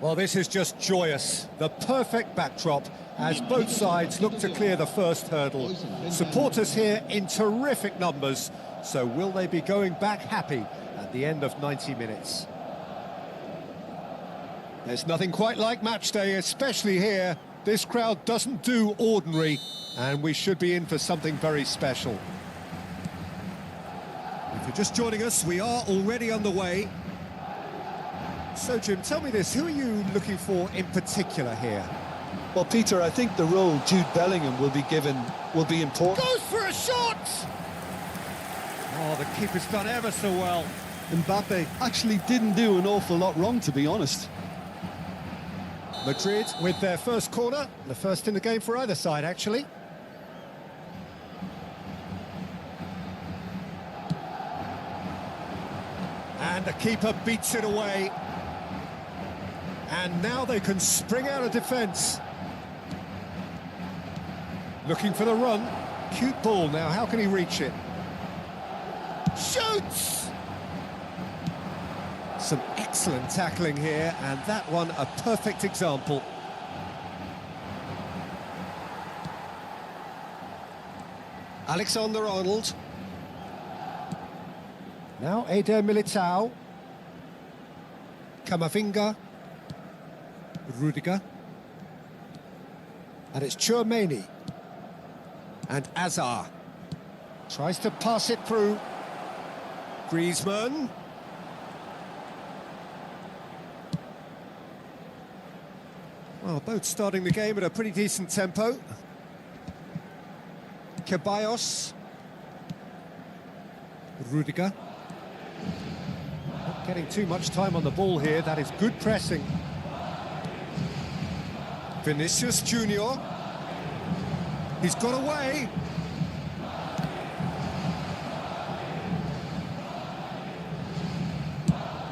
Well, this is just joyous. The perfect backdrop as both sides look to clear the first hurdle. Supporters here in terrific numbers, so will they be going back happy at the end of 90 minutes? There's nothing quite like match day, especially here. This crowd doesn't do ordinary, and we should be in for something very special. If you're just joining us, we are already underway. So, Jim, tell me this, who are you looking for in particular here? Well, Peter, I think the role Jude Bellingham will be given will be important. Goes for a shot! Oh, the keeper's done ever so well. Mbappé actually didn't do an awful lot wrong, to be honest. Madrid with their first corner, the first in the game for either side, actually. And the keeper beats it away. And now they can spring out of defence. Looking for the run. Cute ball now, how can he reach it? Shoots! Some excellent tackling here, and that one a perfect example. Alexander-Arnold. Now Eder Militao. Camavinga. Rudiger. And it's Tchouaméni. And Azar. Tries to pass it through. Griezmann. Well, both starting the game at a pretty decent tempo. Ceballos. Rudiger. Not getting too much time on the ball here, that is good pressing. Vinicius Junior. He's got away.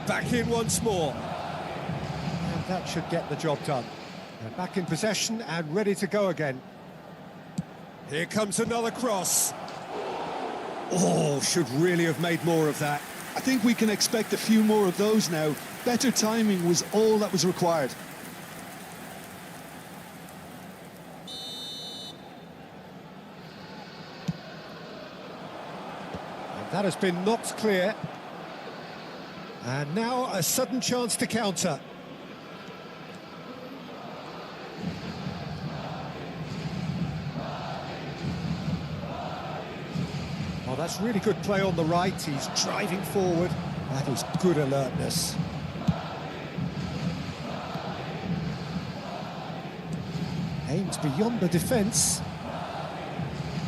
Back in once more. And that should get the job done. They're back in possession and ready to go again. Here comes another cross. Oh, should really have made more of that. I think we can expect a few more of those now. Better timing was all that was required. That has been knocked clear. And now a sudden chance to counter. Oh, that's really good play on the right. He's driving forward. That is good alertness. Aims beyond the defence.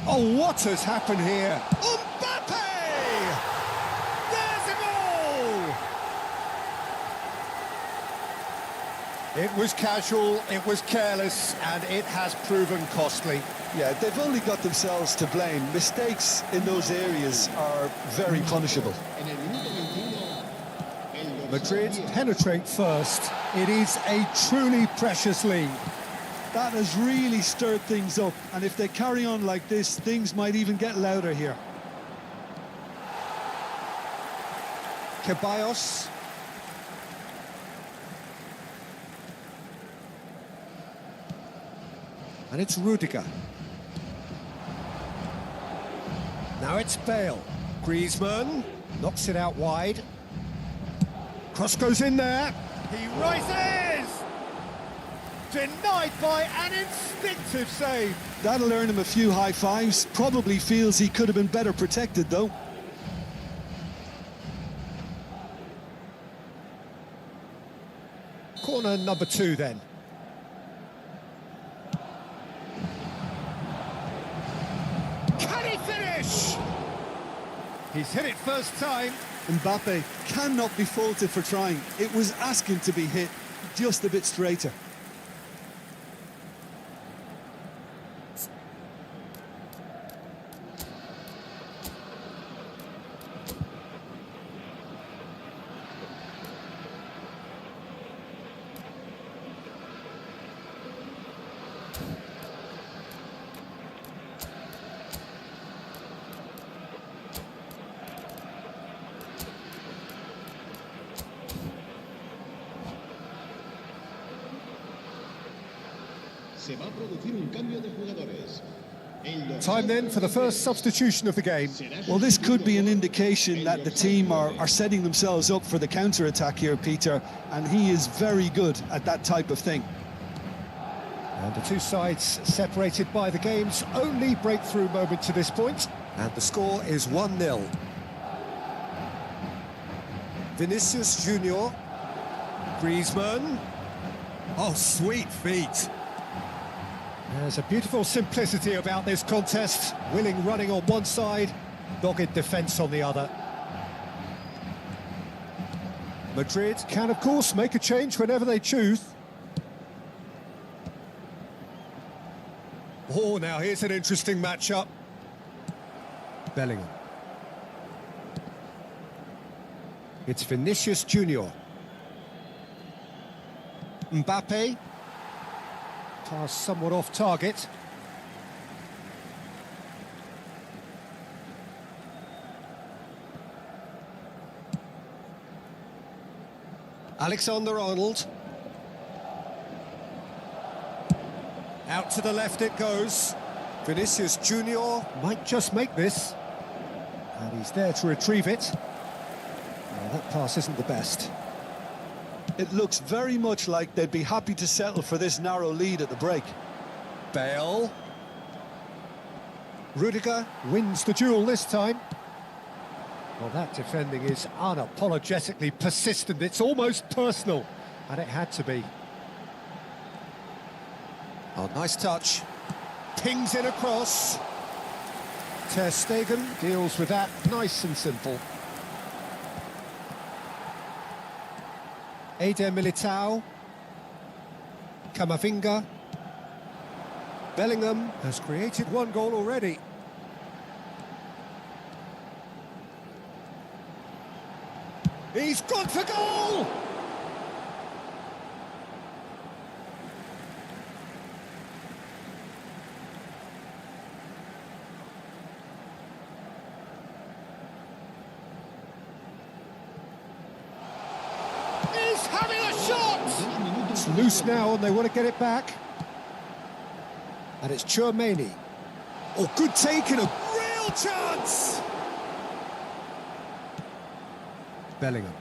Oh, what has happened here? Mbappé! There's a goal! It was casual, it was careless, and it has proven costly. Yeah, they've only got themselves to blame. Mistakes in those areas are very punishable. Madrid penetrate first. It is a truly precious lead. That has really stirred things up, and if they carry on like this, things might even get louder here. Ceballos. And it's Rudiger. Now it's Bale. Griezmann knocks it out wide. Cross goes in there. He rises! Denied by an instinctive save. That'll earn him a few high fives. Probably feels he could have been better protected, though. Corner number 2 then. Can he finish? He's hit it first time. Mbappé cannot be faulted for trying. It was asking to be hit just a bit straighter. Se va a producir un cambio de jugadores. Time then for the first substitution of the game. Well, this could be an indication that the team are setting themselves up for the counter-attack here, Peter, and he is very good at that type of thing. And the two sides separated by the game's only breakthrough moment to this point. And the score is 1-0. Vinicius Junior. Griezmann. Oh, sweet feet. There's a beautiful simplicity about this contest. Willing running on one side, dogged defence on the other. Madrid can, of course, make a change whenever they choose. Oh, now here's an interesting matchup. Bellingham. It's Vinicius Junior. Mbappé. Pass somewhat off target. Alexander-Arnold. Out to the left it goes. Vinicius Junior might just make this. And he's there to retrieve it. Well, that pass isn't the best. It looks very much like they'd be happy to settle for this narrow lead at the break. Bale. Rudiger wins the duel this time. Well, that defending is unapologetically persistent. It's almost personal, and it had to be. Oh, nice touch. Pings in across. Ter Stegen deals with that nice and simple. Eder Militao. Camavinga. Bellingham has created one goal already. He's gone for goal! He's having a shot! It's loose now and they want to get it back. And it's Tchouaméni. Oh, good take and a real chance! Bellingham.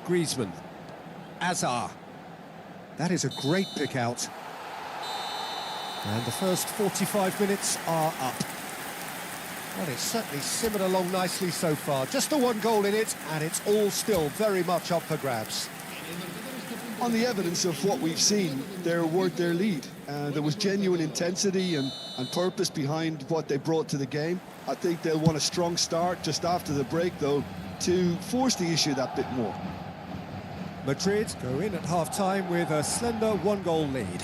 Griezmann. Azar. That is a great pick out. And the first 45 minutes are up. Well, it's certainly simmered along nicely so far. Just the one goal in it, and it's all still very much up for grabs. On the evidence of what we've seen, they're worth their lead. There was genuine intensity and purpose behind what they brought to the game. I think they'll want a strong start just after the break, though, to force the issue that bit more. Madrid go in at half-time with a slender one-goal lead.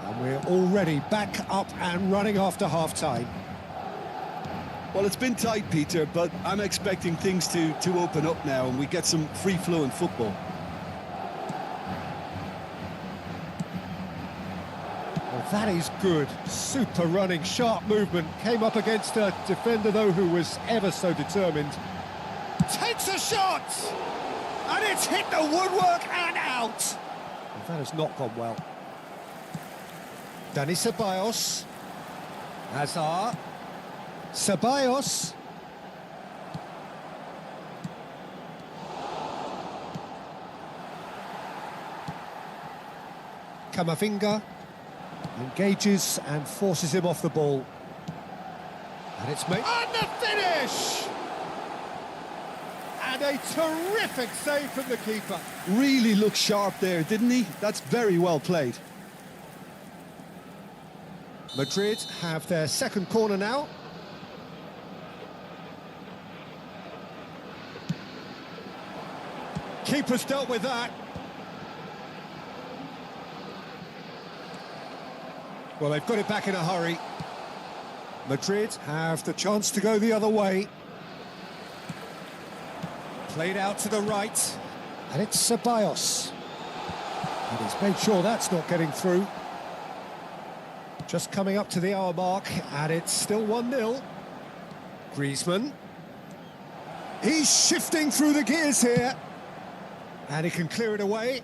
And we're already back up and running after half-time. Well, it's been tight, Peter, but I'm expecting things to open up now and we get some free-flowing football. Well, that is good. Super running, sharp movement. Came up against a defender, though, who was ever so determined. Takes a shot! And it's hit the woodwork and out! Well, that has not gone well. Dani Ceballos. Hazard. Ceballos. Camavinga engages and forces him off the ball. And it's made... And the finish! And a terrific save from the keeper. Really looked sharp there, didn't he? That's very well played. Madrid have their second corner now. Keeper's dealt with that. Well, they've got it back in a hurry. Madrid have the chance to go the other way. Played out to the right. And it's Ceballos. And he's made sure that's not getting through. Just coming up to the hour mark, and it's still 1-0. Griezmann. He's shifting through the gears here. And he can clear it away.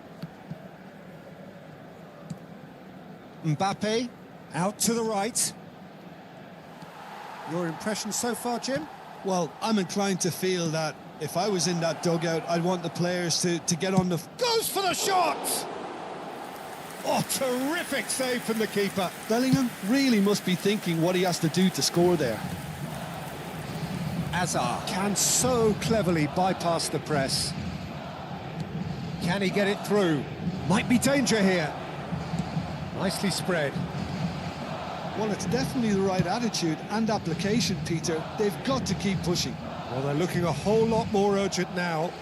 Mbappé, out to the right. Your impression so far, Jim? Well, I'm inclined to feel that if I was in that dugout, I'd want the players to get on the... Goes for the shot! Oh, terrific save from the keeper. Bellingham really must be thinking what he has to do to score there. Hazard can so cleverly bypass the press. Can he get it through? Might be danger here. Nicely spread. Well, it's definitely the right attitude and application, Peter. They've got to keep pushing. Well, they're looking a whole lot more urgent now.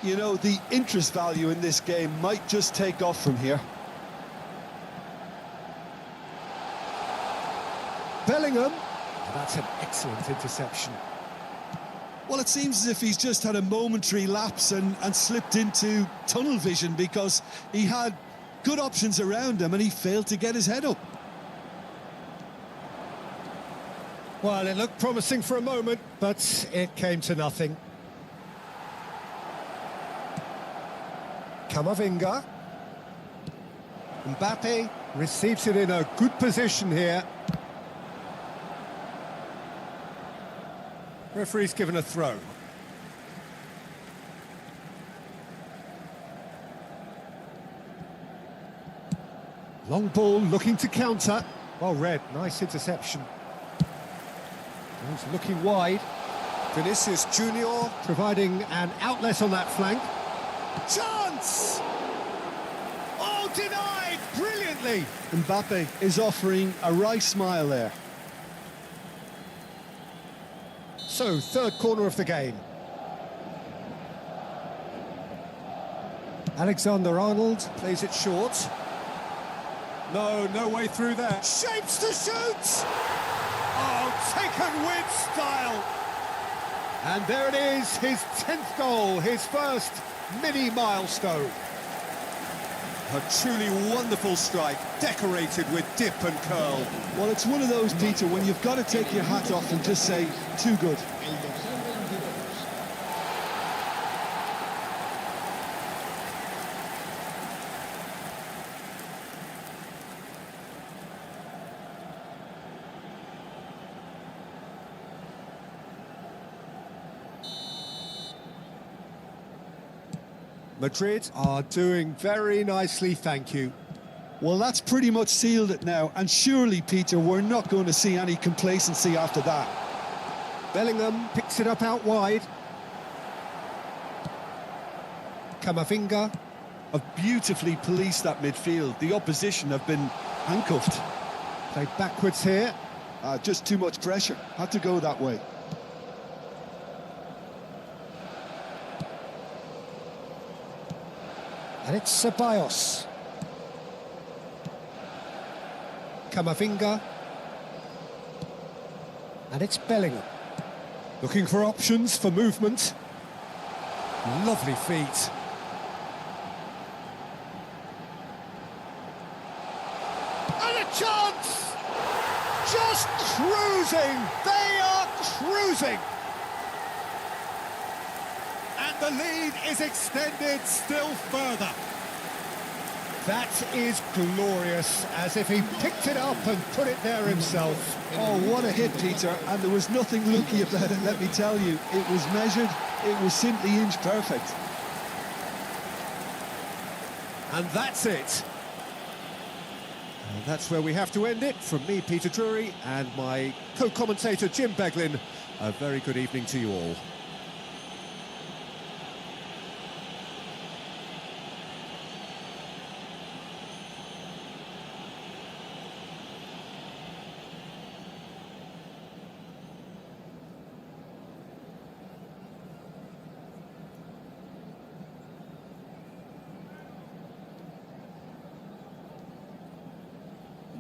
You know, the interest value in this game might just take off from here. Bellingham. That's an excellent interception. Well, it seems as if he's just had a momentary lapse and slipped into tunnel vision because he had good options around him and he failed to get his head up. Well, it looked promising for a moment, but it came to nothing. Camavinga. Mbappé receives it in a good position here. Referee's given a throw. Long ball looking to counter. Well read, nice interception. He's looking wide. Vinicius Junior providing an outlet on that flank. Chance! Oh, denied brilliantly. Mbappé is offering a wry smile there. So, third corner of the game. Alexander-Arnold plays it short. No way through there. Shapes to shoot! Oh, taken with style! And there it is, his 10th goal, his first mini milestone. A truly wonderful strike, decorated with dip and curl. Well, it's one of those, Peter, when you've got to take your hat off and just say, too good. Madrid are doing very nicely, thank you. Well, that's pretty much sealed it now, and surely, Peter, we're not going to see any complacency after that. Bellingham picks it up out wide. Camavinga Have beautifully policed that midfield. The opposition have been handcuffed. played backwards here. Just too much pressure. Had to go that way. And it's Ceballos. Camavinga. And it's Bellingham. Looking for options for movement. Lovely feet. And a chance! Just cruising! They are cruising! And the lead is extended still further. That is glorious, as if he picked it up and put it there himself. Oh, what a hit, Peter. And there was nothing lucky about it, let me tell you. It was measured, it was simply inch perfect. And that's it. And that's where we have to end it. From me, Peter Drury, and my co-commentator, Jim Beglin. A very good evening to you all.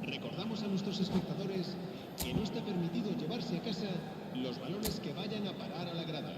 Recordamos a nuestros espectadores que no está permitido llevarse a casa los balones que vayan a parar a la grada.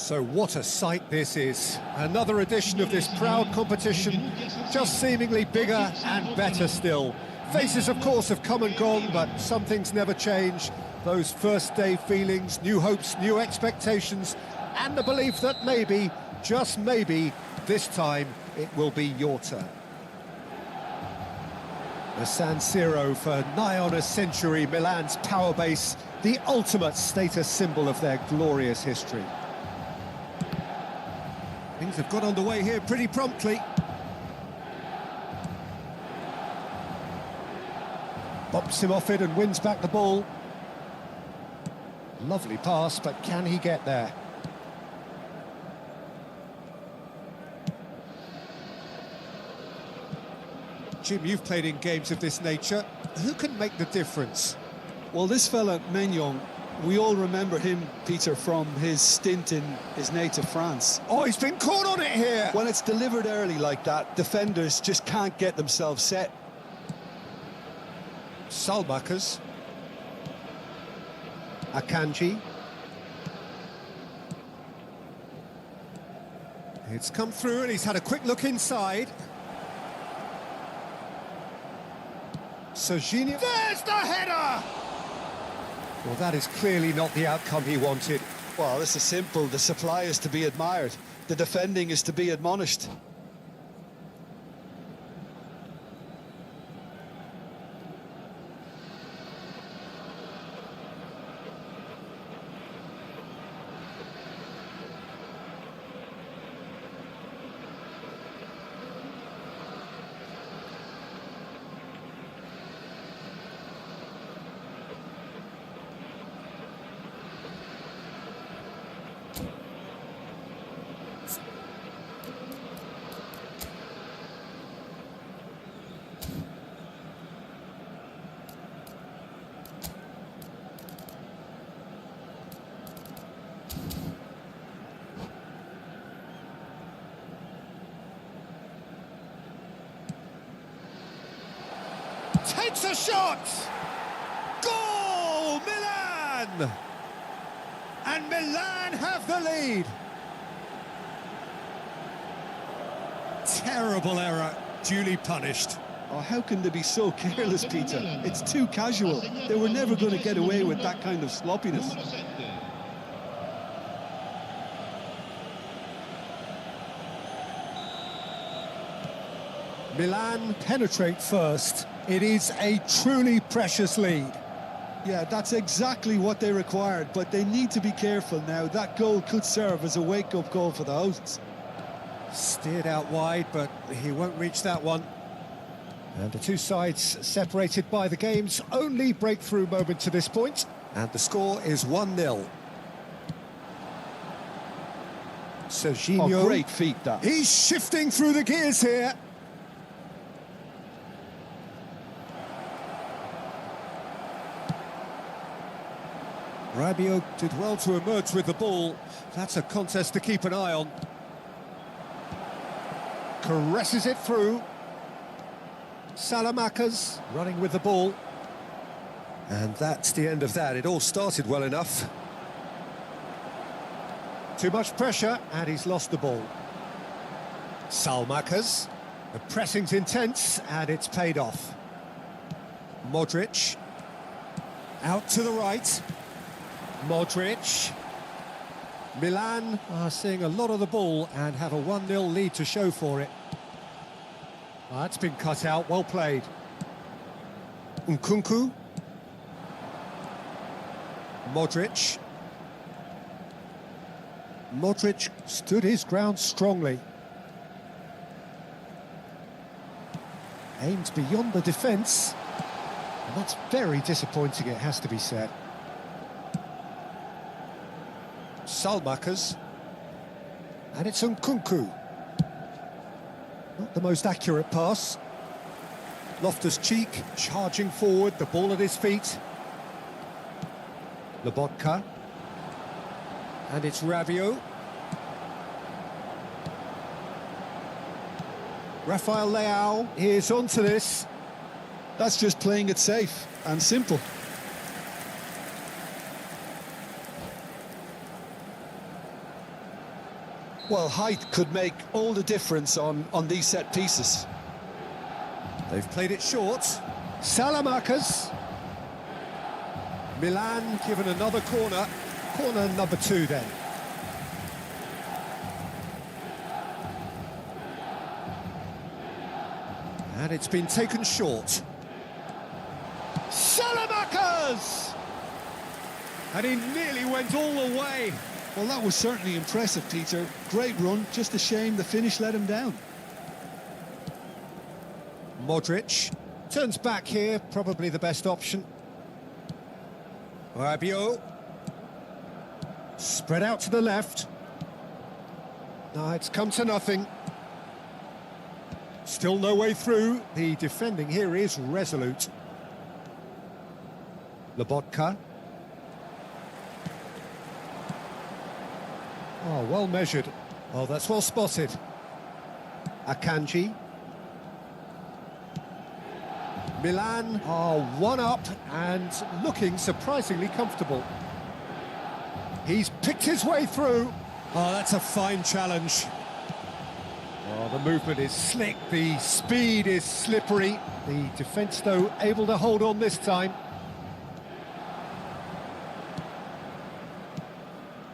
So what a sight this is. Another edition of this proud competition, just seemingly bigger and better still. Faces, of course, have come and gone, but some things never change. Those first day feelings, new hopes, new expectations, and the belief that maybe, just maybe, this time it will be your turn. The San Siro for nigh on a century, Milan's power base, the ultimate status symbol of their glorious history. Things have got underway here pretty promptly. Bumps him off it and wins back the ball. Lovely pass, but can he get there? Jim, you've played in games of this nature. Who can make the difference? Well, this fella, Maignan, we all remember him, Peter, from his stint in his native France. Oh, he's been caught on it here! When it's delivered early like that, defenders just can't get themselves set. Salmakers. Akanji. It's come through and he's had a quick look inside. Serginho. There's the header! Well, that is clearly not the outcome he wanted. Well, this is simple. The supply is to be admired. The defending is to be admonished. Takes a shot! Goal, Milan! And Milan have the lead. Terrible error, duly punished. Oh, how can they be so careless, Peter? It's too casual. They were never going to get away with that kind of sloppiness. Número 7. Milan penetrate first. It is a truly precious lead. Yeah, that's exactly what they required, but they need to be careful now. That goal could serve as a wake-up call for the hosts. Steered out wide, but he won't reach that one. And the two sides separated by the game's only breakthrough moment to this point. And the score is 1-0. Serginho. Oh, great feat, that. He's shifting through the gears here. Rabiot did well to emerge with the ball. That's a contest to keep an eye on. Caresses it through. Salamanca's running with the ball. And that's the end of that. It all started well enough. Too much pressure, and he's lost the ball. Salmakas. The pressing's intense, and it's paid off. Modric. Out to the right. Modric. Milan are seeing a lot of the ball and have a 1-0 lead to show for it. That's been cut out, well played. Nkunku. Modric. Modric stood his ground strongly. Aimed beyond the defence. And that's very disappointing, it has to be said. Salmakas. And it's Nkunku. Not the most accurate pass. Loftus-Cheek charging forward, the ball at his feet. Lobotka. And it's Rabiot. Rafael Leao is onto this. That's just playing it safe and simple. Well, height could make all the difference on these set pieces. They've played it short. Salamanca's. Milan given another corner. Corner number 2 then. And it's been taken short. Salamanca's! And he nearly went all the way. Well, that was certainly impressive, Peter. Great run, just a shame the finish let him down. Modric turns back here, probably the best option. Rabiot. Spread out to the left. No, it's come to nothing. Still no way through. The defending here is resolute. Lobotka. Oh, well measured. Oh, that's well spotted. Akanji. Milan are 1 up and looking surprisingly comfortable. He's picked his way through. Oh, that's a fine challenge. Oh, the movement is slick, the speed is slippery. The defence, though, able to hold on this time.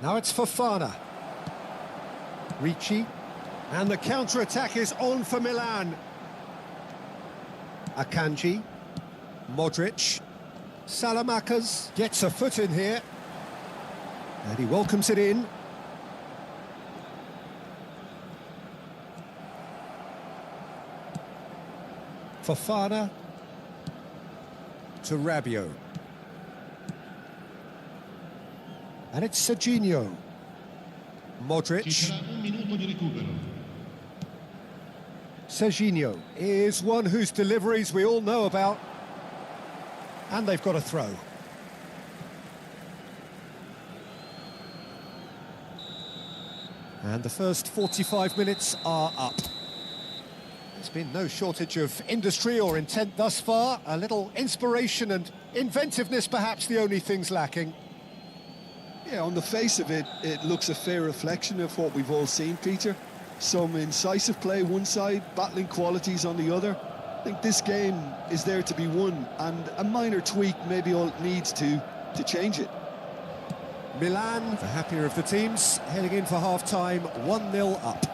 Now it's Fofana. Ricci. And the counter-attack is on for Milan. Akanji. Modric. Salamanca's gets a foot in here. And he welcomes it in. Fofana to Rabiot. And it's Serginho. Modric. Ci sarà un minuto di recupero. Serginho is one whose deliveries we all know about. And they've got a throw. And the first 45 minutes are up. There's been no shortage of industry or intent thus far. A little inspiration and inventiveness, perhaps the only things lacking. Yeah, on the face of it, it looks a fair reflection of what we've all seen, Peter. Some incisive play one side, battling qualities on the other. I think this game is there to be won, and a minor tweak maybe all it needs to change it. Milan, the happier of the teams, heading in for half-time, 1-0 up.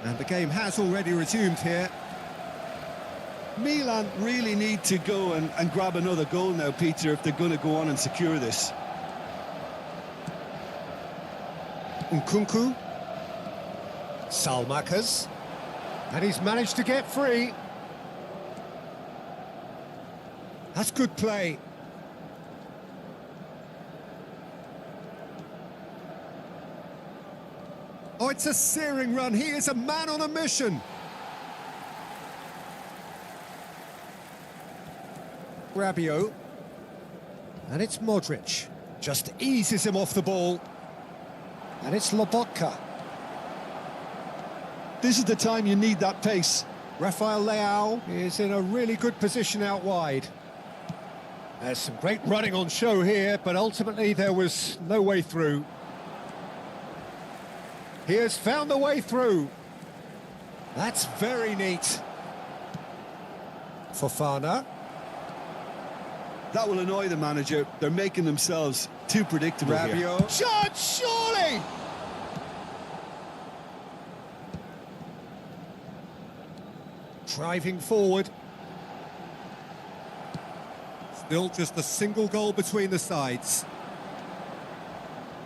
And the game has already resumed here. Milan really need to go and grab another goal now, Peter, if they're going to go on and secure this. Nkunku. Salmakas. And he's managed to get free. That's good play. Oh, it's a searing run. He is a man on a mission. Rabiot. And it's Modric. Just eases him off the ball. And it's Lobotka. This is the time you need that pace. Rafael Leao is in a really good position out wide. There's some great running on show here, but ultimately there was no way through. He has found the way through. That's very neat. Fofana. That will annoy the manager. They're making themselves too predictable here. Rabiot. Shot, surely! Driving forward. Still just a single goal between the sides.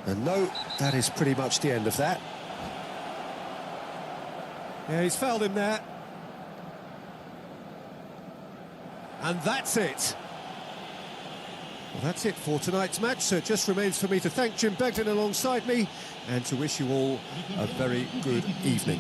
And no, that is pretty much the end of that. Yeah, he's fouled him there. And that's it. Well, that's it for tonight's match, so it just remains for me to thank Jim Begden alongside me and to wish you all a very good evening.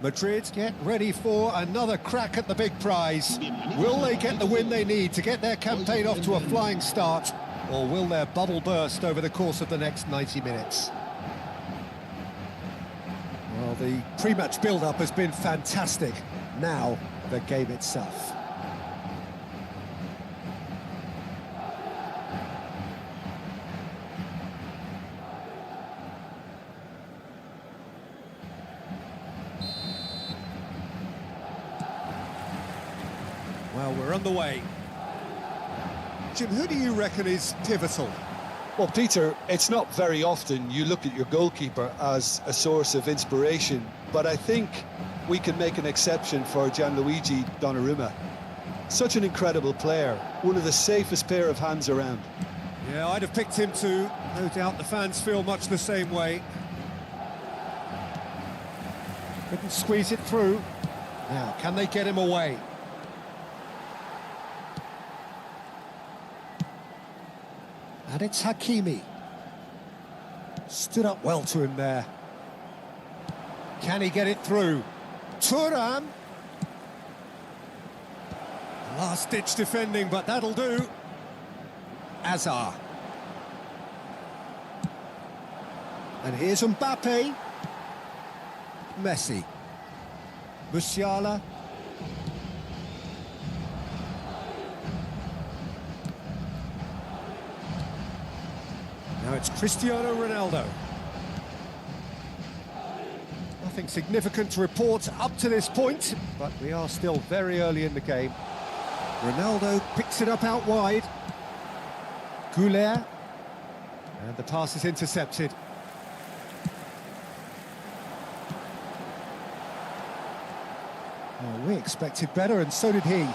Madrid get ready for another crack at the big prize. Will they get the win they need to get their campaign off to a flying start, or will their bubble burst over the course of the next 90 minutes? Well, the pre-match build-up has been fantastic. Now, the game itself. Well, we're underway. Jim, who do you reckon is pivotal? Well, Peter, it's not very often you look at your goalkeeper as a source of inspiration, but I think we can make an exception for Gianluigi Donnarumma. Such an incredible player, one of the safest pair of hands around. Yeah, I'd have picked him too. No doubt the fans feel much the same way. Couldn't squeeze it through. Now, can they get him away? And it's Hakimi. Stood up well to him there. Can he get it through? Thuram. Last-ditch defending, but that'll do. Azar. And here's Mbappé. Messi. Musiala. Now it's Cristiano Ronaldo. Nothing significant to report up to this point, but we are still very early in the game. Ronaldo picks it up out wide. Goulet. And the pass is intercepted. Oh, we expected better, and so did he. And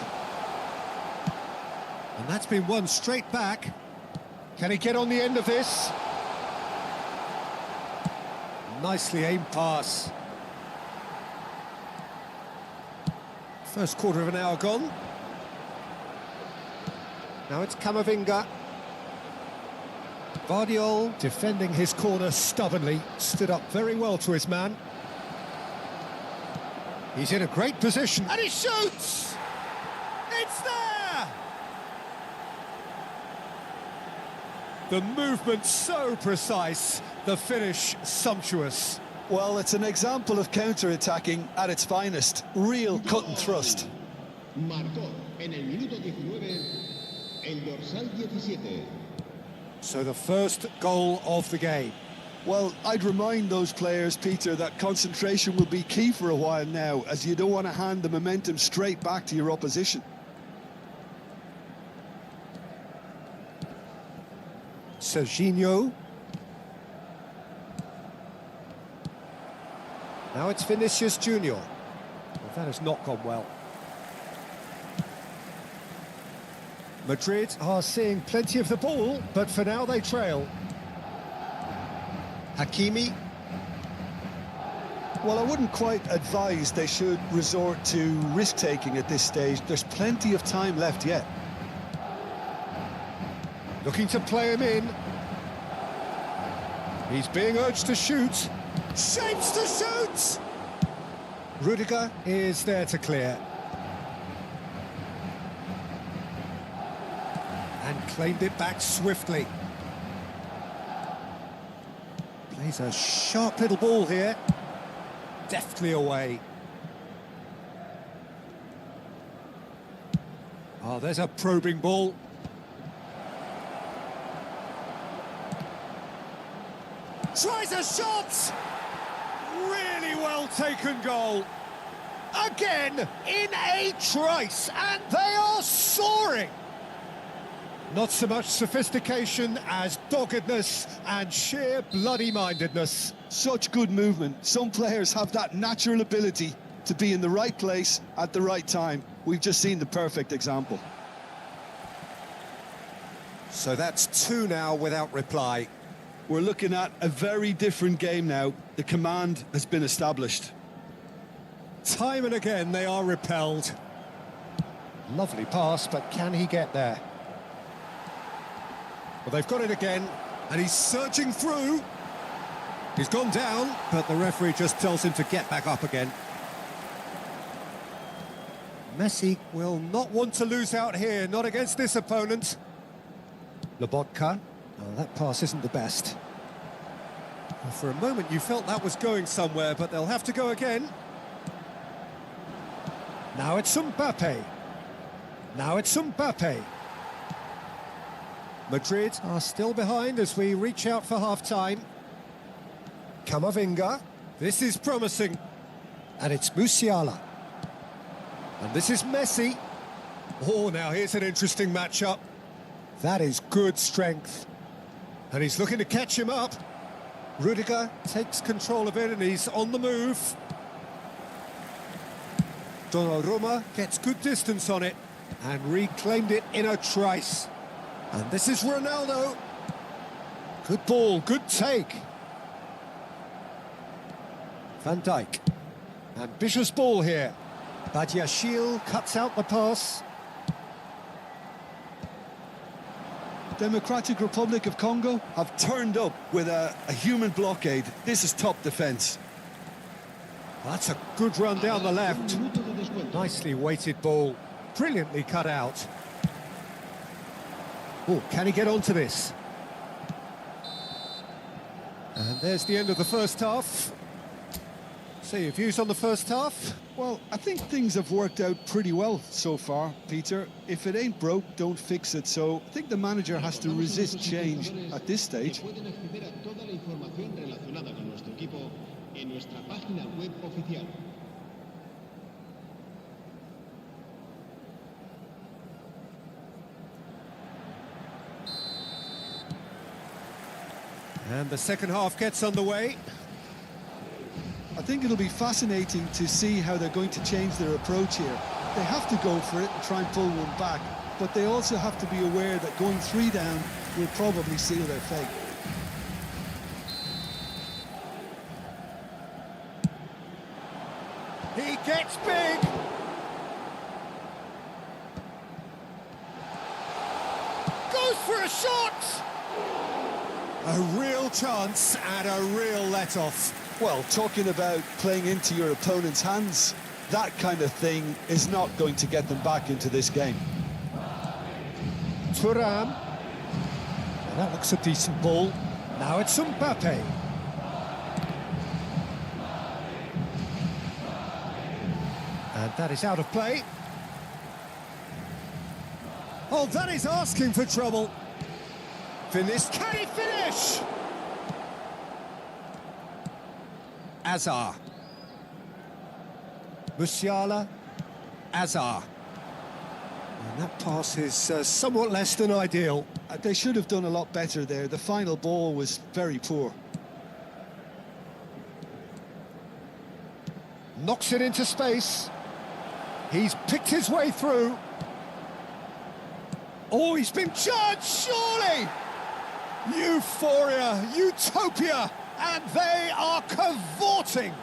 that's been won straight back. Can he get on the end of this? Nicely aimed pass. First quarter of an hour gone. Now it's Camavinga. Vardiol defending his corner stubbornly. Stood up very well to his man. He's in a great position. And he shoots! It's there! The movement so precise, the finish sumptuous. Well, it's an example of counter-attacking at its finest. Real cut and thrust. Marcó en el minuto 19 el dorsal 17. So the first goal of the game. Well, I'd remind those players, Peter, that concentration will be key for a while now, as you don't want to hand the momentum straight back to your opposition. Serginho. Now it's Vinicius Junior. Well, that has not gone well. Madrid are seeing plenty of the ball, but for now they trail. Hakimi. Well, I wouldn't quite advise they should resort to risk-taking at this stage. There's plenty of time left yet. Looking to play him in. He's being urged to shoot. Shapes to shoot! Rudiger is there to clear. And claimed it back swiftly. Plays a sharp little ball here. Deftly away. Oh, there's a probing ball. Tries a shot! Really well taken goal. Again, in a trice, and they are soaring. Not so much sophistication as doggedness and sheer bloody-mindedness. Such good movement. Some players have that natural ability to be in the right place at the right time. We've just seen the perfect example. So that's 2 now without reply. We're looking at a very different game now. The command has been established. Time and again they are repelled. Lovely pass, but can he get there? Well, they've got it again, and he's surging through. He's gone down, but the referee just tells him to get back up again. Messi will not want to lose out here, not against this opponent. Lobotka. Oh, that pass isn't the best. Well, for a moment you felt that was going somewhere, but they'll have to go again. Now it's Mbappé. Now it's Mbappé. Madrid are still behind as we reach out for half-time. Camavinga. This is promising. And it's Musiala. And this is Messi. Oh, now here's an interesting matchup. That is good strength. And he's looking to catch him up. Rudiger takes control of it and he's on the move. Donnarumma gets good distance on it and reclaimed it in a trice. And this is Ronaldo. Good ball, good take. Van Dijk. Ambitious ball here. Badiashile cuts out the pass. Democratic Republic of Congo have turned up with a human blockade. This is top defence. That's a good run down the left. Nicely weighted ball. Brilliantly cut out. Oh, can he get onto this? And there's the end of the first half. So your views on the first half? Well, I think things have worked out pretty well so far, Peter. If it ain't broke, don't fix it. So I think the manager has to resist change at this stage. And the second half gets underway. I think it'll be fascinating to see how they're going to change their approach here. They have to go for it and try and pull one back, but they also have to be aware that going 3 down will probably seal their fate. He gets big! Goes for a shot! A real chance and a real let-off. Well, talking about playing into your opponent's hands, that kind of thing is not going to get them back into this game. Thuram. That looks a decent ball. Now it's Mbappé. And that is out of play. Oh, that is asking for trouble. Finish. Can he finish? Azar. Musiala. Azar. And that pass is somewhat less than ideal. They should have done a lot better there. The final ball was very poor. Knocks it into space. He's picked his way through. Oh, he's been judged, surely! Euphoria, utopia, and they are cavorting.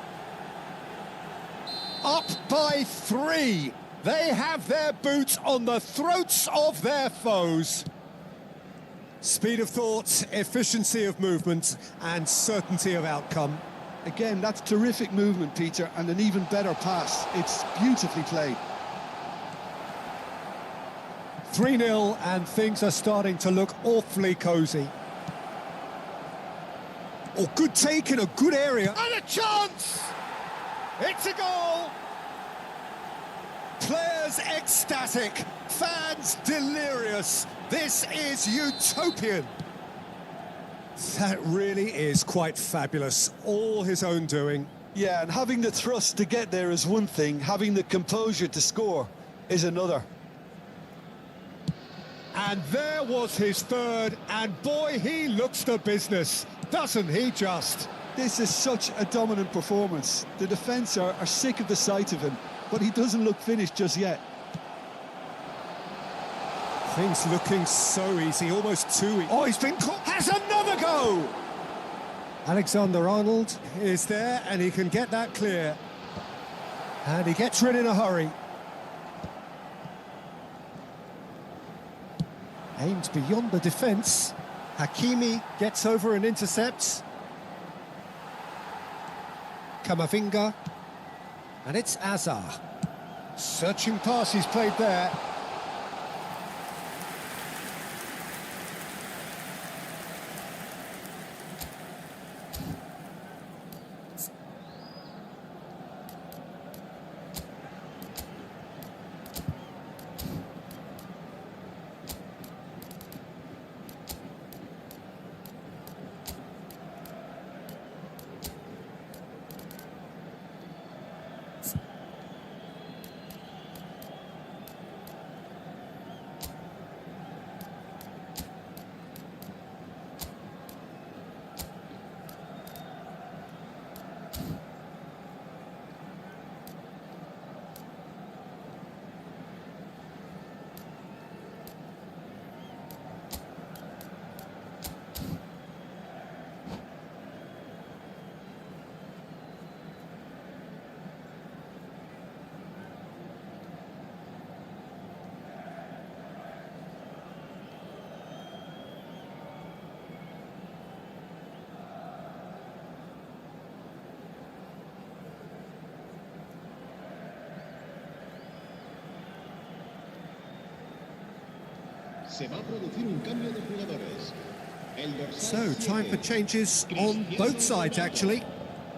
Up by 3. They have their boots on the throats of their foes. Speed of thought, efficiency of movement, and certainty of outcome. Again, that's terrific movement, Peter, and an even better pass. It's beautifully played. 3-0, and things are starting to look awfully cosy. Oh, good take in a good area. And a chance! It's a goal! Players ecstatic, fans delirious. This is utopian. That really is quite fabulous. All his own doing. Yeah, and having the thrust to get there is one thing. Having the composure to score is another. And there was his third, and boy, he looks the business, doesn't he just? This is such a dominant performance. The defence are sick of the sight of him, but he doesn't look finished just yet. Things looking so easy, almost too easy. Oh, he's been caught. Has another go! Alexander-Arnold is there, and he can get that clear. And he gets rid in a hurry. Aimed beyond the defence. Hakimi gets over and intercepts. Camavinga. And it's Azar. Searching pass he's played there. Se va a producir un cambio de jugadores. El dorsal So, time for 7, changes on Cristiano both sides, Ronaldo. actually.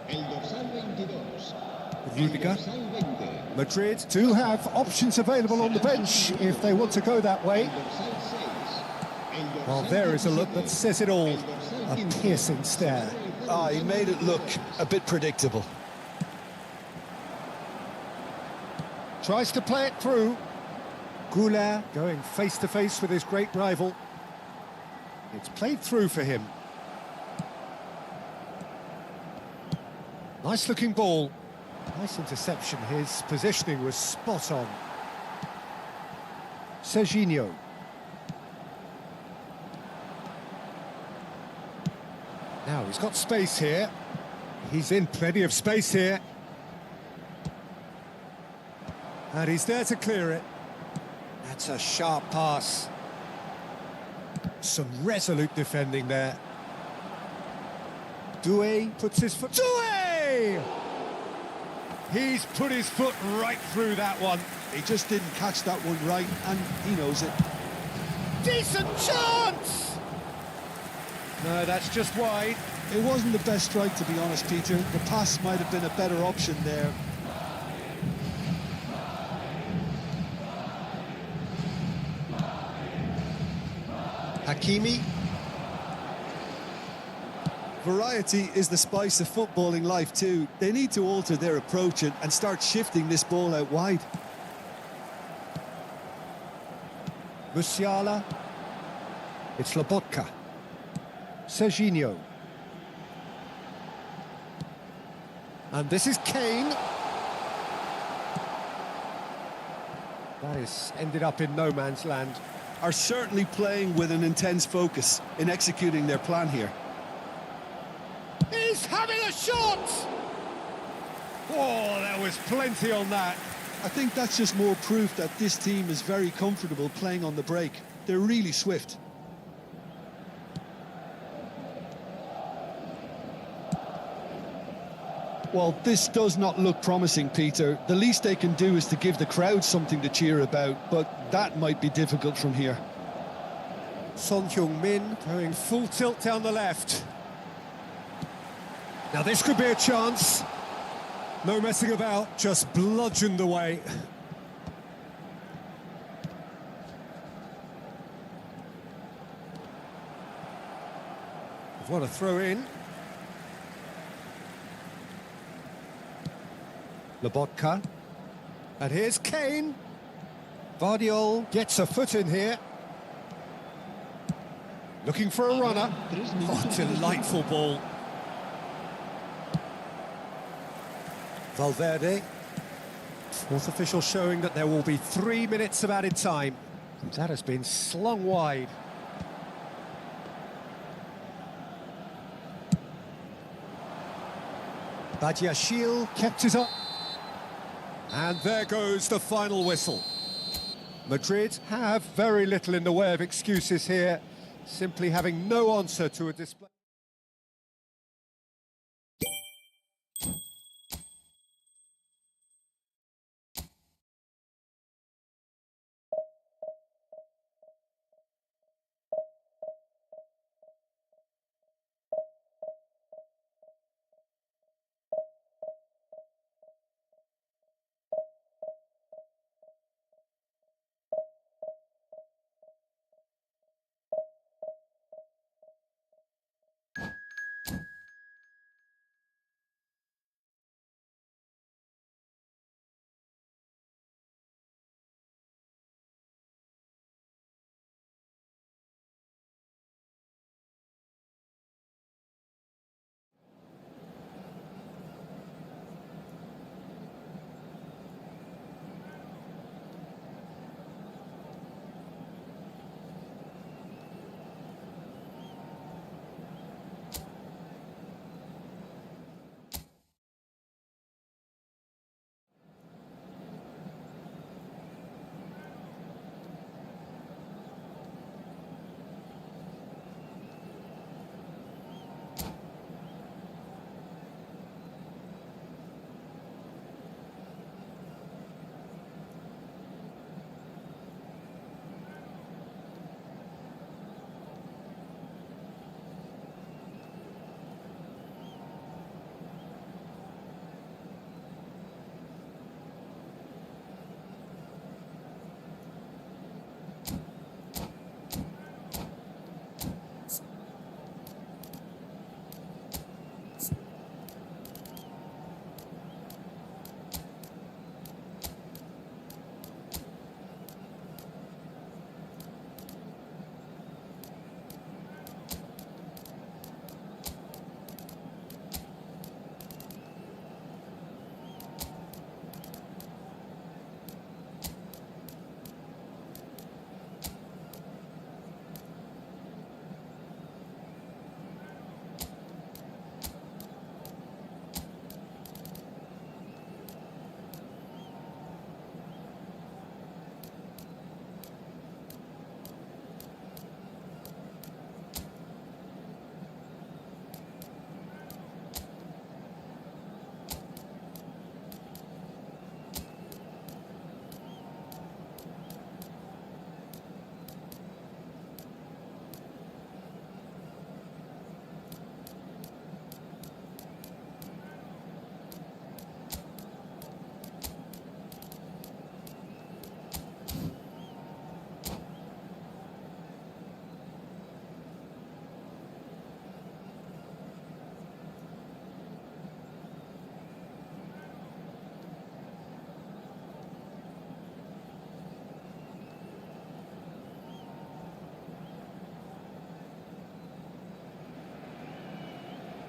El dorsal 22. Rudiger. El dorsal 20. Madrid do have options available on the bench if they want to go that way. El dorsal 6. El dorsal Well, there is a look that 17. says it all. El dorsal A 15. piercing stare. Ah, he made it look a bit predictable. Tries to play it through. Goulart going face-to-face with his great rival. It's played through for him. Nice-looking ball. Nice interception. His positioning was spot on. Serginho. Now, he's got space here. He's in plenty of space here. And he's there to clear it. That's a sharp pass. Some resolute defending there. Doué puts his foot... Doué! He's put his foot right through that one. He just didn't catch that one right, and he knows it. Decent chance! No, that's just wide. It wasn't the best strike, to be honest, Peter. The pass might have been a better option there. Hakimi. Variety is the spice of footballing life too. They need to alter their approach and start shifting this ball out wide. Musiala. It's Lobotka. Serginho. And this is Kane. That is ended up in no man's land. Are certainly playing with an intense focus in executing their plan here. He's having a shot! Oh, there was plenty on that. I think that's just more proof that this team is very comfortable playing on the break. They're really swift. Well, this does not look promising, Peter. The least they can do is to give the crowd something to cheer about, but that might be difficult from here. Son Heung-min going full tilt down the left. Now this could be a chance. No messing about, just bludgeoned away. What a throw in. Lobotka. And here's Kane. Vardiol gets a foot in here. Looking for a runner. Oh, delightful ball. Valverde. Fourth official showing that there will be 3 minutes of added time. And that has been slung wide. Badiashile kept it up. And there goes the final whistle. Madrid have very little in the way of excuses here, simply having no answer to a display.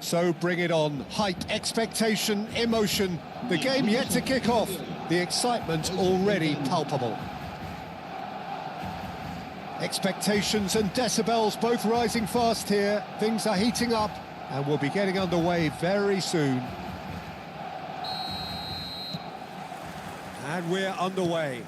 So bring it on. Hype, expectation, emotion. The game yet to kick off. The excitement already palpable. Expectations and decibels both rising fast here. Things are heating up and we'll be getting underway very soon. And we're underway.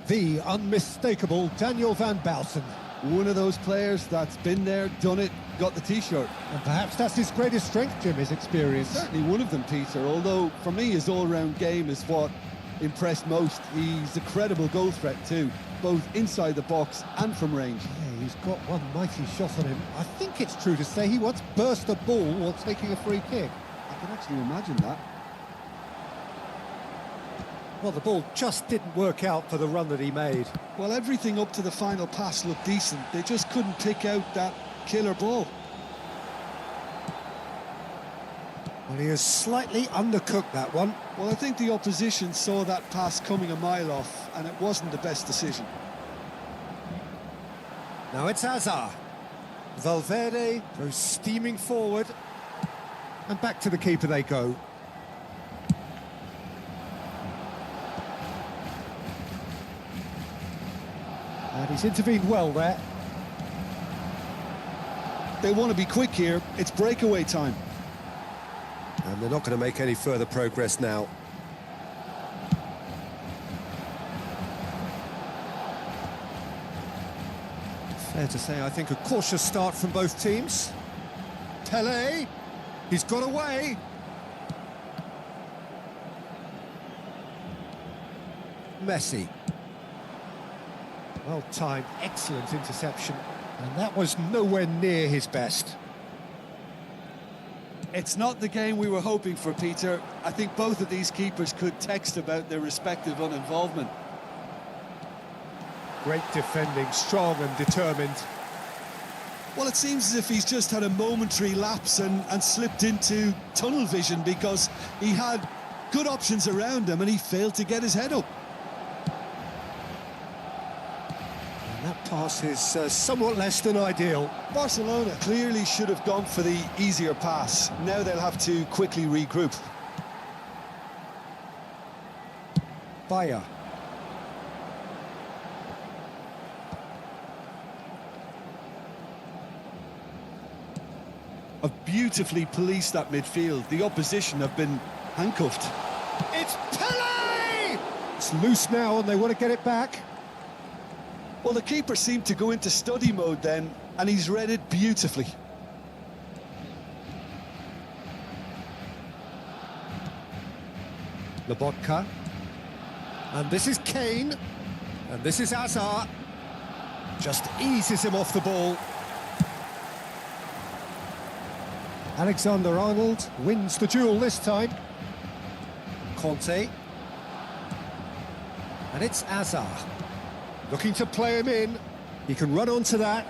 The unmistakable Daniel van Bouten. One of those players that's been there, done it, got the T-shirt. And perhaps that's his greatest strength, Jim, his experience. Certainly one of them, Peter, although for me his all-round game is what impressed most. He's a credible goal threat too, both inside the box and from range. Yeah, he's got one mighty shot on him. I think it's true to say he once burst a ball while taking a free kick. I can actually imagine that. Well, the ball just didn't work out for the run that he made. Well, everything up to the final pass looked decent. They just couldn't pick out that killer ball. Well, he has slightly undercooked that one. Well, I think the opposition saw that pass coming a mile off, and it wasn't the best decision. Now it's Hazard. Valverde goes steaming forward. And back to the keeper they go. And he's intervened well there. They want to be quick here. It's breakaway time. And they're not going to make any further progress now. Fair to say, I think, a cautious start from both teams. Pelé, he's got away. Messi. Well timed, excellent interception. And that was nowhere near his best. It's not the game we were hoping for, Peter. I think both of these keepers could text about their respective uninvolvement. Great defending, strong and determined. Well, it seems as if he's just had a momentary lapse and slipped into tunnel vision because he had good options around him and he failed to get his head up. That pass is somewhat less than ideal. Barcelona clearly should have gone for the easier pass. Now they'll have to quickly regroup. Bayer. Have beautifully policed that midfield. The opposition have been handcuffed. It's Pelé! It's loose now and they want to get it back. Well, the keeper seemed to go into study mode then, and he's read it beautifully. Lobotka. And this is Kane. And this is Hazard. Just eases him off the ball. Alexander-Arnold wins the duel this time. Conte. And it's Hazard. Looking to play him in. He can run onto that.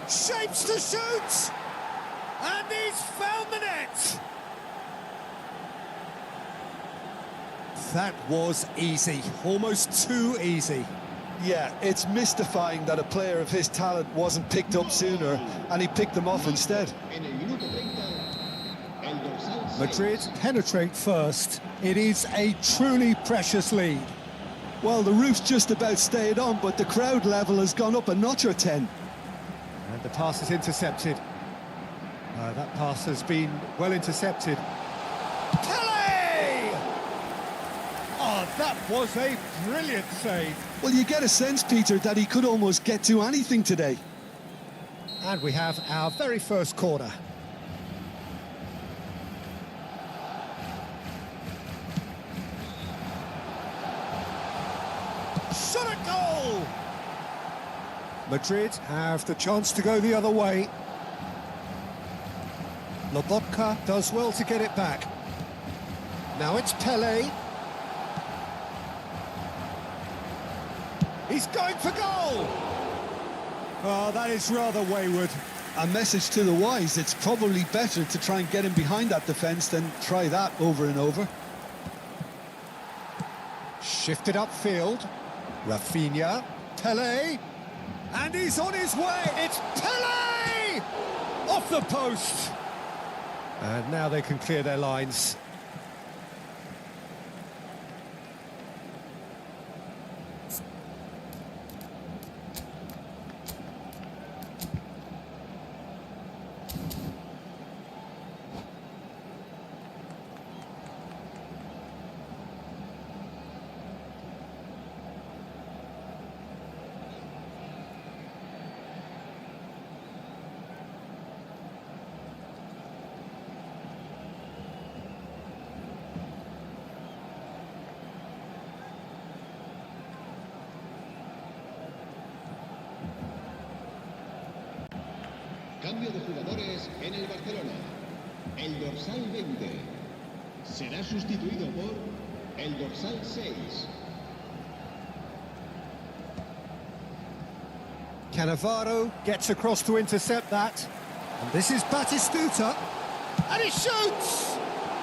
Shapes to shoot! And he's found the net! That was easy. Almost too easy. Yeah, it's mystifying that a player of his talent wasn't picked up sooner, and he picked them off instead. Madrid penetrate first. It is a truly precious lead. Well, the roof's just about stayed on, but the crowd level has gone up a notch or 10. And the pass is intercepted. That pass has been well intercepted. Pelé! Oh, that was a brilliant save. Well, you get a sense, Peter, that he could almost get to anything today. And we have our very first corner. Shot a goal! Madrid have the chance to go the other way. Lobotka does well to get it back. Now it's Pelé. He's going for goal! Oh, that is rather wayward. A message to the wise, it's probably better to try and get him behind that defence than try that over and over. Shifted upfield. Rafinha, Pele, and he's on his way. It's Pele! Off the post. And now they can clear their lines. Cambio de jugadores en el Barcelona. El dorsal 20 será sustituido por el dorsal 6. Cannavaro gets across to intercept that. And this is Batistuta. And he shoots!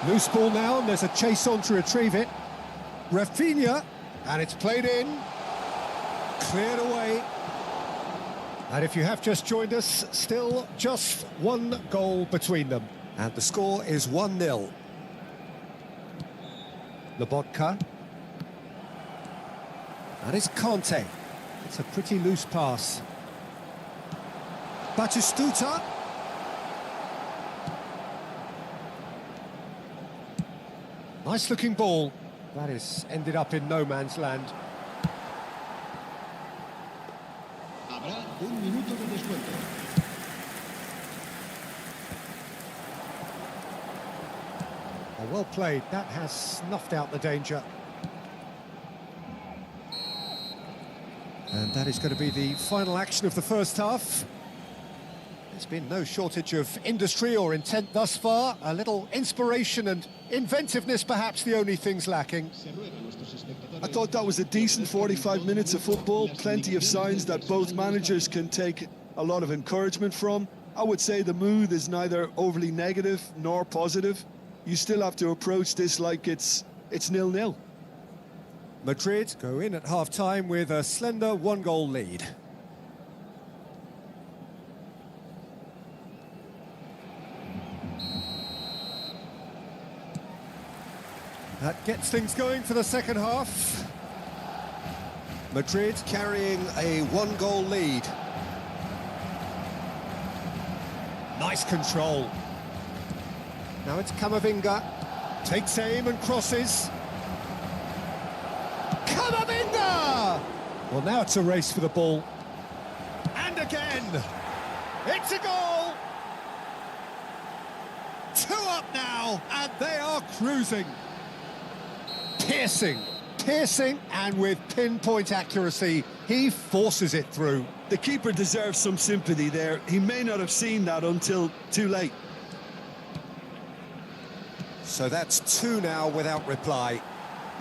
Loose ball now, and there's a chase on to retrieve it. Rafinha, and it's played in. Cleared away. And if you have just joined us, still just one goal between them. And the score is 1-0. Lobotka. That is Conte. It's a pretty loose pass. Batistuta. Nice looking ball. That is ended up in no man's land. Habrá un minuto de descuento. Oh, well played. That has snuffed out the danger. And that is going to be the final action of the first half. There's been no shortage of industry or intent thus far. A little inspiration and inventiveness, perhaps the only things lacking. I thought that was a decent 45 minutes of football. Plenty of signs that both managers can take a lot of encouragement from. I would say the mood is neither overly negative nor positive. You still have to approach this like it's 0-0. Madrid go in at half-time with a slender one-goal lead. That gets things going for the second half. Madrid carrying a one-goal lead. Nice control. Now it's Camavinga. Takes aim and crosses. Camavinga! Well, now it's a race for the ball. And again! It's a goal! 2 up now, and they are cruising. Piercing, and with pinpoint accuracy, he forces it through. The keeper deserves some sympathy there. He may not have seen that until too late. So that's 2 now without reply.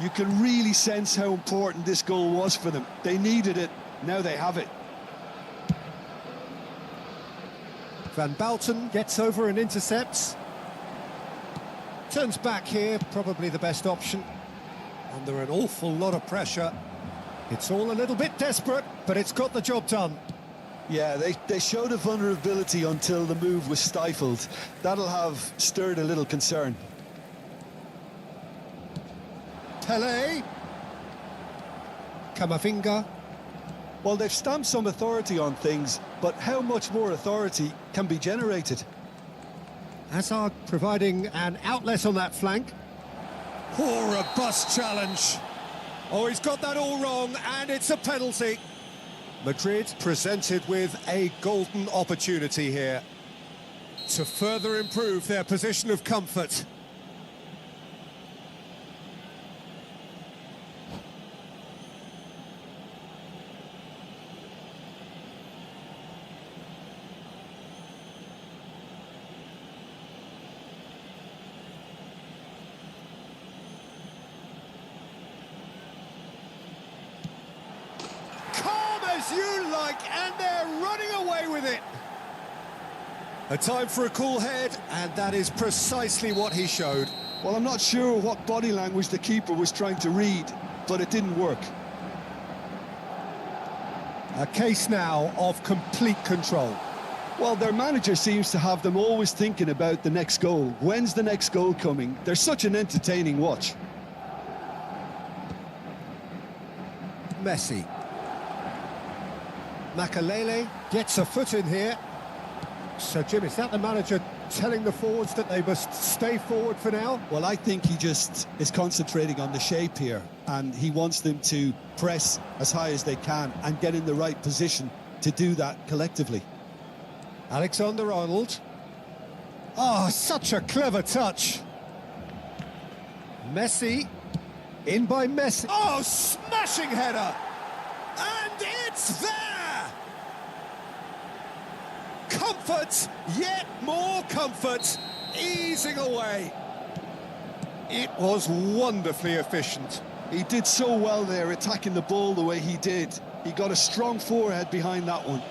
You can really sense how important this goal was for them. They needed it, now they have it. Van Balten gets over and intercepts. Turns back here, probably the best option. Under an awful lot of pressure. It's all a little bit desperate, but it's got the job done. Yeah, they showed a vulnerability until the move was stifled. That'll have stirred a little concern. Pele. Camavinga. Well, they've stamped some authority on things, but how much more authority can be generated? Hazard providing an outlet on that flank. Oh, robust challenge. Oh, he's got that all wrong, and it's a penalty. Madrid presented with a golden opportunity here to further improve their position of comfort. You like, and they're running away with it. A time for a cool head, and that is precisely what he showed. Well, I'm not sure what body language the keeper was trying to read, but it didn't work. A case now of complete control. Well, their manager seems to have them always thinking about the next goal. When's the next goal coming? They're such an entertaining watch. Messi. Makalele gets a foot in here. So, Jim, is that the manager telling the forwards that they must stay forward for now? Well, I think he just is concentrating on the shape here, and he wants them to press as high as they can and get in the right position to do that collectively. Alexander-Arnold. Oh, such a clever touch. Messi. In by Messi. Oh, smashing header! And it's there! Comfort, yet more comfort, easing away. It was wonderfully efficient. He did so well there, attacking the ball the way he did. He got a strong forehead behind that one.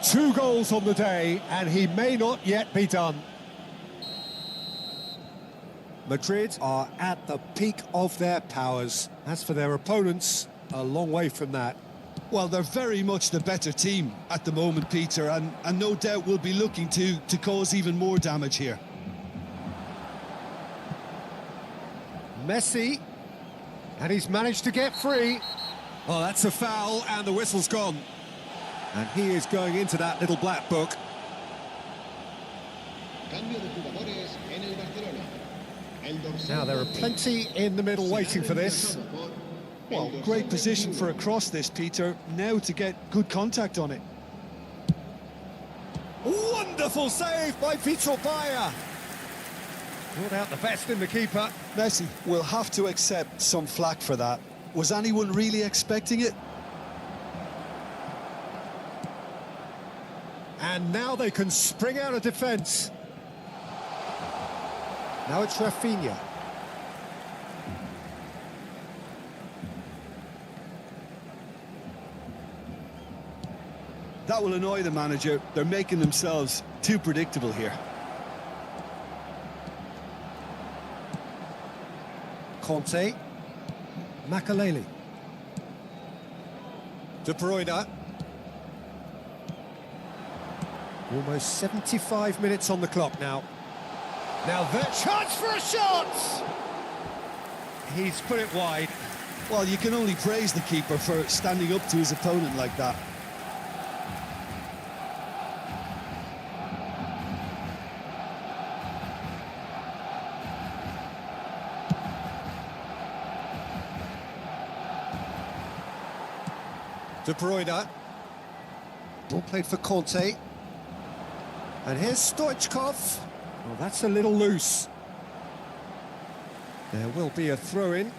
2 goals on the day, and he may not yet be done. Madrid are at the peak of their powers. As for their opponents, a long way from that. Well, they're very much the better team at the moment, Peter, and no doubt will be looking to cause even more damage here. Messi, and he's managed to get free. Oh, that's a foul, and the whistle's gone. And he is going into that little black book. Cambio de jugadores en el Barcelona. Now, there are plenty in the middle waiting for this. Well, great position for a cross this, Peter. Now to get good contact on it. Wonderful save by Vitor Bayer. Brought out the best in the keeper. Messi will have to accept some flack for that. Was anyone really expecting it? And now they can spring out of defence. Now it's Rafinha. That will annoy the manager. They're making themselves too predictable here. Conte. Makalele. De Bruyne. Almost 75 minutes on the clock now. Now their chance for a shot! He's put it wide. Well, you can only praise the keeper for standing up to his opponent like that. De Bruyne. Ball played for Conte. And here's Stoichkov. Well, that's a little loose. There will be a throw-in.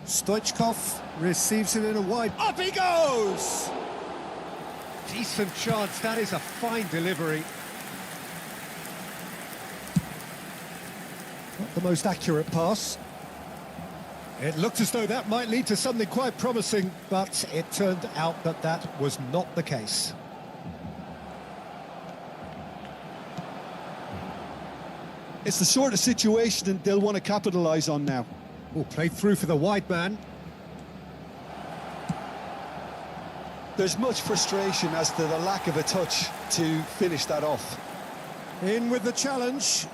Stoichkov receives it in a wide... Up he goes! Decent chance. That is a fine delivery. Not the most accurate pass. It looked as though that might lead to something quite promising, but it turned out that that was not the case. It's the sort of situation that they'll want to capitalise on now. Oh, played through for the wide man. There's much frustration as to the lack of a touch to finish that off. In with the challenge.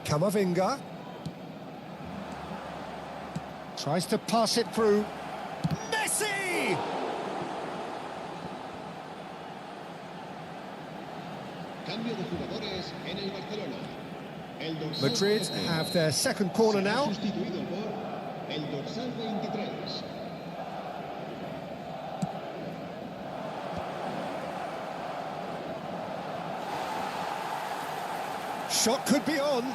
Camavinga. Tries to pass it through. Messi! Cambio de jugadores en el Barcelona. El dorsal Madrid 13 have their second corner será now. sustituido por el dorsal 23. Shot could be on.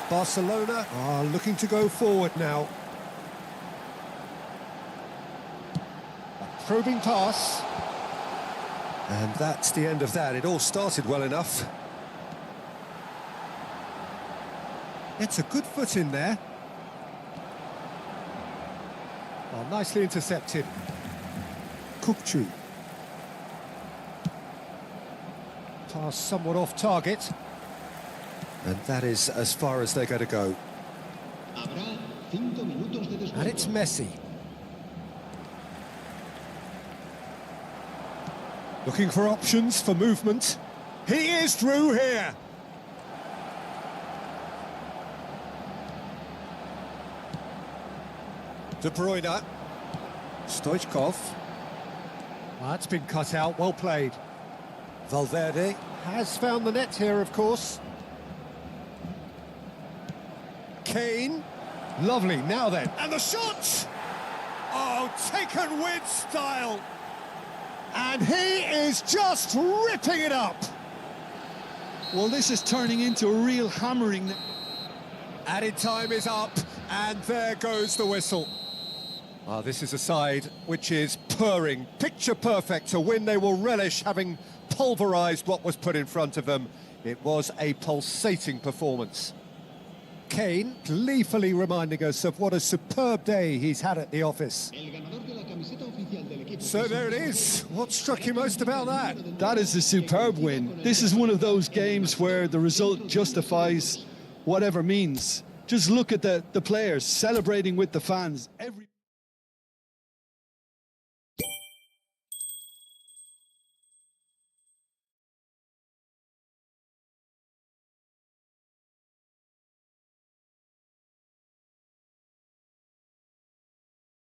Barcelona are looking to go forward now. A probing pass. And that's the end of that. It all started well enough. It's a good foot in there. Well, nicely intercepted. Kukçu. Pass somewhat off target. And that is as far as they're going to go. Habrá 5 minutos de descuento. And it's Messi. Looking for options for movement. He is through here. De Bruyne. Stoichkov. That's been cut out, well played. Valverde has found the net here, of course. Kane. Lovely, now then. And the shot! Oh, taken with style. And he is just ripping it up. Well, this is turning into a real hammering. Added time is up, and there goes the whistle. This is a side which is purring, picture perfect, a win they will relish, having pulverised what was put in front of them. It was a pulsating performance. Kane gleefully reminding us of what a superb day he's had at the office. So there it is. What struck you most about that? That is a superb win. This is one of those games where the result justifies whatever means. Just look at the players celebrating with the fans.